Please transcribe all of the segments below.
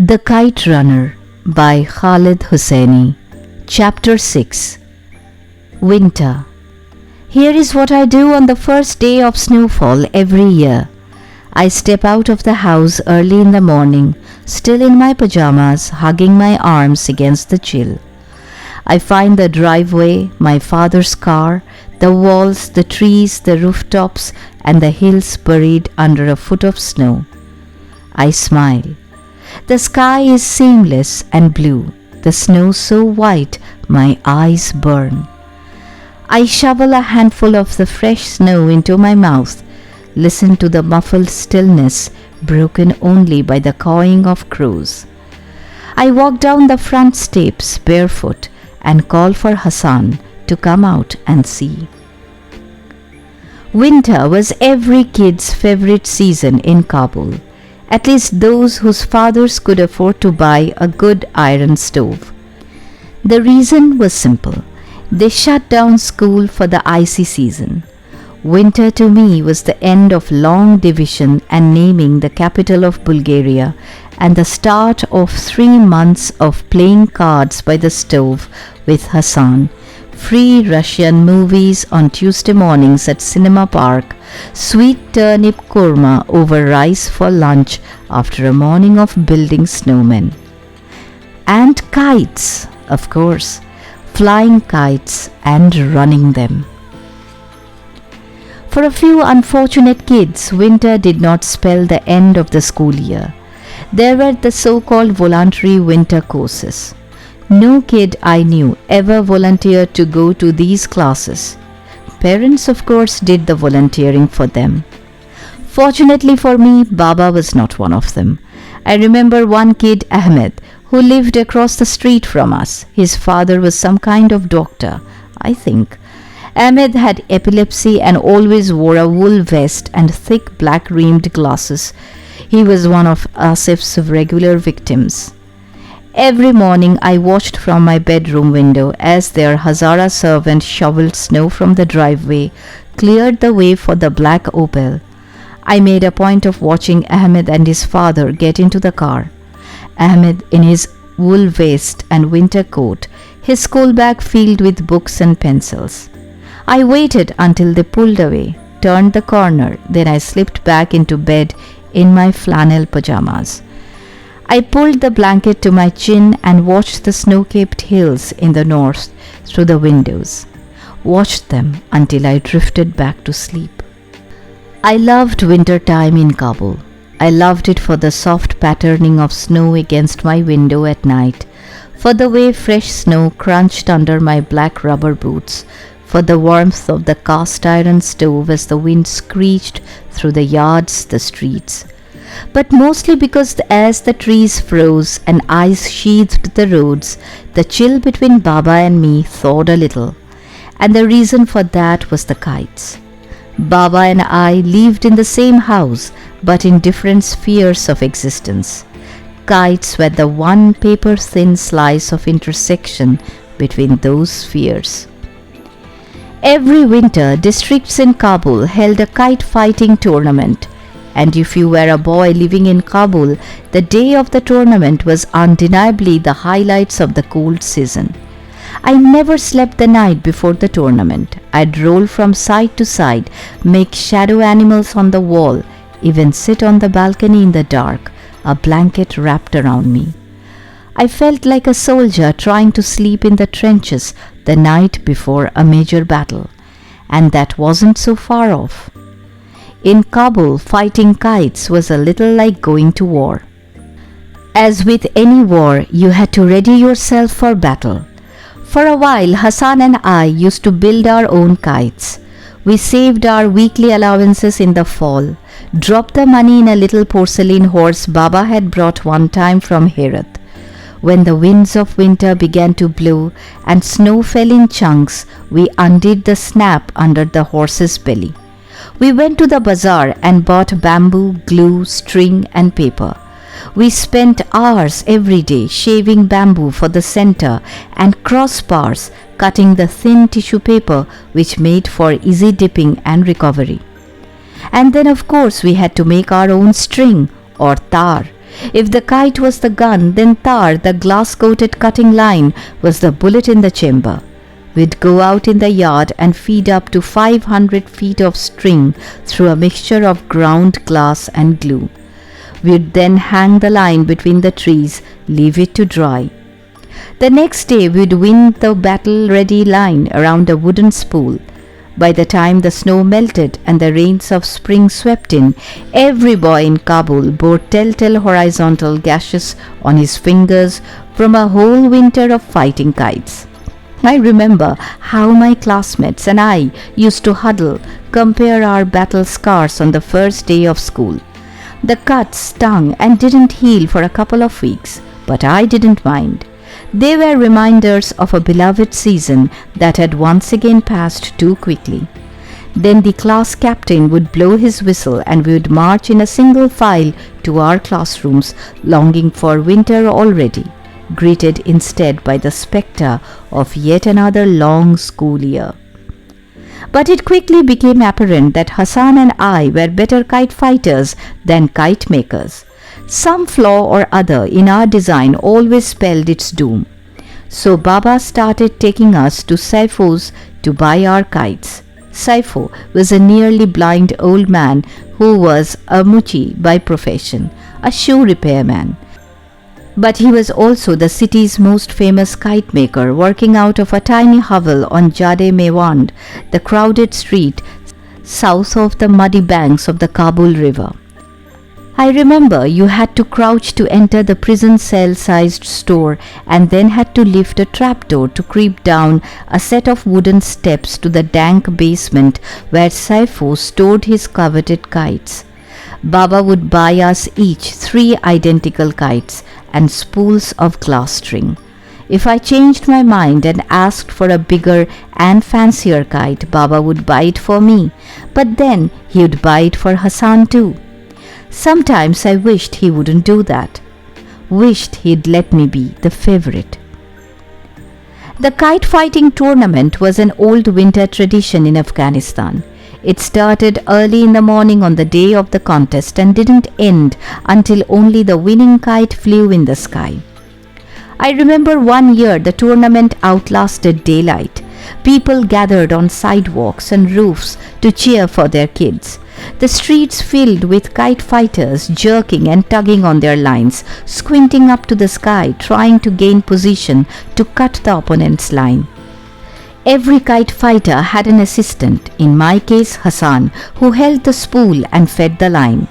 The Kite Runner by Khaled Hosseini. Chapter 6. Winter. Here is what I do on the first day of snowfall every year. I step out of the house early in the morning, still in my pajamas, hugging my arms against the chill. I find the driveway, my father's car, the walls, the trees, the rooftops, and the hills buried under a foot of snow. I smile. The sky is seamless and blue, the snow so white my eyes burn. I shovel a handful of the fresh snow into my mouth, listen to the muffled stillness broken only by the cawing of crows. I walk down the front steps barefoot and call for Hassan to come out and see. Winter was every kid's favorite season in Kabul. At least those whose fathers could afford to buy a good iron stove. The reason was simple. They shut down school for the icy season. Winter to me was the end of long division and naming the capital of Bulgaria and the start of 3 months of playing cards by the stove with Hassan, free Russian movies on Tuesday mornings at Cinema Park, sweet turnip korma over rice for lunch after a morning of building snowmen. And kites, of course, flying kites and running them. For a few unfortunate kids, winter did not spell the end of the school year. There were the so-called voluntary winter courses. No kid I knew ever volunteered to go to these classes. Parents, of course, did the volunteering for them. Fortunately for me, Baba was not one of them. I remember one kid, Ahmed, who lived across the street from us. His father was some kind of doctor, I think. Ahmed had epilepsy and always wore a wool vest and thick black-rimmed glasses. He was one of Asif's regular victims. Every morning I watched from my bedroom window as their Hazara servant shoveled snow from the driveway, cleared the way for the black Opel. I made a point of watching Ahmed and his father get into the car. Ahmed in his wool vest and winter coat, his school bag filled with books and pencils. I waited until they pulled away, turned the corner, then I slipped back into bed in my flannel pajamas. I pulled the blanket to my chin and watched the snow-capped hills in the north through the windows. Watched them until I drifted back to sleep. I loved winter time in Kabul. I loved it for the soft patterning of snow against my window at night, for the way fresh snow crunched under my black rubber boots, for the warmth of the cast iron stove as the wind screeched through the yards, the streets. But mostly because as the trees froze and ice sheathed the roads, the chill between Baba and me thawed a little. And the reason for that was the kites. Baba and I lived in the same house, but in different spheres of existence. Kites were the one paper-thin slice of intersection between those spheres. Every winter, districts in Kabul held a kite-fighting tournament. And if you were a boy living in Kabul, the day of the tournament was undeniably the highlights of the cold season. I never slept the night before the tournament. I'd roll from side to side, make shadow animals on the wall, even sit on the balcony in the dark, a blanket wrapped around me. I felt like a soldier trying to sleep in the trenches the night before a major battle, and that wasn't so far off. In Kabul, fighting kites was a little like going to war. As with any war, you had to ready yourself for battle. For a while, Hassan and I used to build our own kites. We saved our weekly allowances in the fall, dropped the money in a little porcelain horse Baba had brought one time from Herat. When the winds of winter began to blow and snow fell in chunks, we undid the snap under the horse's belly. We went to the bazaar and bought bamboo, glue, string and paper. We spent hours every day shaving bamboo for the center and crossbars, cutting the thin tissue paper which made for easy dipping and recovery. And then of course we had to make our own string or tar, If the kite was the gun, then tar, the glass-coated cutting line, was the bullet in the chamber. We'd go out in the yard and feed up to 500 feet of string through a mixture of ground glass and glue. We'd then hang the line between the trees, leave it to dry. The next day we'd wind the battle-ready line around a wooden spool. By the time the snow melted and the rains of spring swept in, every boy in Kabul bore telltale horizontal gashes on his fingers from a whole winter of fighting kites. I remember how my classmates and I used to huddle, compare our battle scars on the first day of school. The cuts stung and didn't heal for a couple of weeks, but I didn't mind. They were reminders of a beloved season that had once again passed too quickly. Then the class captain would blow his whistle and we would march in a single file to our classrooms, longing for winter already, greeted instead by the spectre of yet another long school year. But it quickly became apparent that Hassan and I were better kite fighters than kite makers. Some flaw or other in our design always spelled its doom. So Baba started taking us to Saifo's to buy our kites. Saifo was a nearly blind old man who was a muchi by profession, a shoe repairman. But he was also the city's most famous kite maker, working out of a tiny hovel on Jade Mewand, the crowded street south of the muddy banks of the Kabul River. I remember you had to crouch to enter the prison cell-sized store and then had to lift a trapdoor to creep down a set of wooden steps to the dank basement where Saifo stored his coveted kites. Baba would buy us each 3 identical kites and spools of glass string. If I changed my mind and asked for a bigger and fancier kite, Baba would buy it for me, but then he would buy it for Hassan too. Sometimes I wished he wouldn't do that. Wished he'd let me be the favorite. The kite fighting tournament was an old winter tradition in Afghanistan. It started early in the morning on the day of the contest and didn't end until only the winning kite flew in the sky. I remember one year the tournament outlasted daylight. People gathered on sidewalks and roofs to cheer for their kids. The streets filled with kite fighters jerking and tugging on their lines, squinting up to the sky, trying to gain position to cut the opponent's line. Every kite fighter had an assistant, in my case Hassan, who held the spool and fed the line.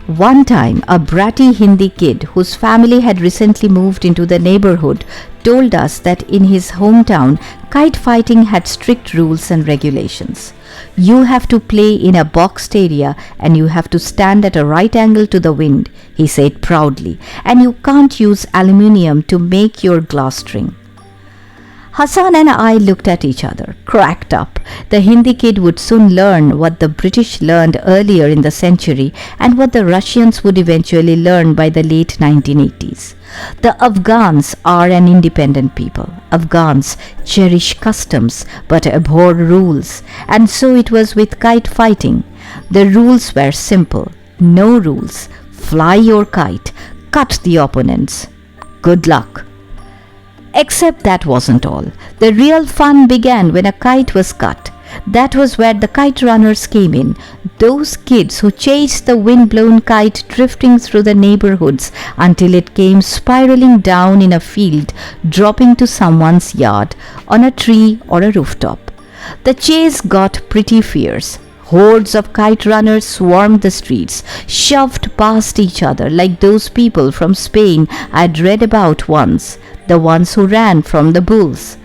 One time, a bratty Hindi kid whose family had recently moved into the neighborhood told us that in his hometown, kite fighting had strict rules and regulations. You have to play in a boxed area and you have to stand at a right angle to the wind, he said proudly, and you can't use aluminium to make your glass string. Hassan and I looked at each other, cracked up. The Hindi kid would soon learn what the British learned earlier in the century and what the Russians would eventually learn by the late 1980s. The Afghans are an independent people. Afghans cherish customs but abhor rules, and so it was with kite fighting. The rules were simple. No rules. Fly your kite. Cut the opponents. Good luck. Except that wasn't all. The real fun began when a kite was cut. That was where the kite runners came in, those kids who chased the wind-blown kite drifting through the neighborhoods until it came spiraling down in a field, dropping to someone's yard, on a tree or a rooftop. The chase got pretty fierce. Hordes of kite runners swarmed the streets, shoved past each other like those people from Spain I'd read about once, the ones who ran from the bulls.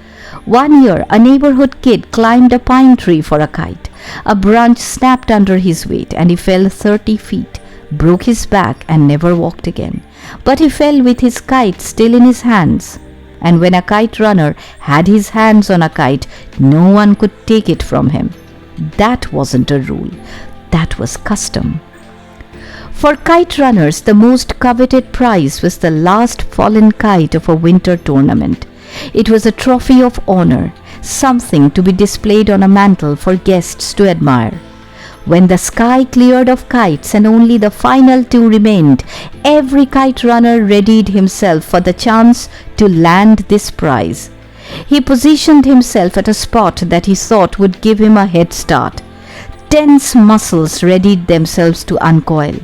One year, a neighborhood kid climbed a pine tree for a kite. A branch snapped under his weight and he fell 30 feet, broke his back and never walked again. But he fell with his kite still in his hands. And when a kite runner had his hands on a kite, no one could take it from him. That wasn't a rule. That was custom. For kite runners, the most coveted prize was the last fallen kite of a winter tournament. It was a trophy of honor, something to be displayed on a mantle for guests to admire. When the sky cleared of kites and only the final two remained, every kite runner readied himself for the chance to land this prize. He positioned himself at a spot that he thought would give him a head start. Tense muscles readied themselves to uncoil.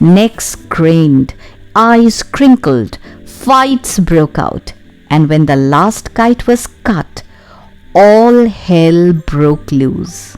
Necks craned, eyes crinkled, fights broke out. And when the last kite was cut, all hell broke loose.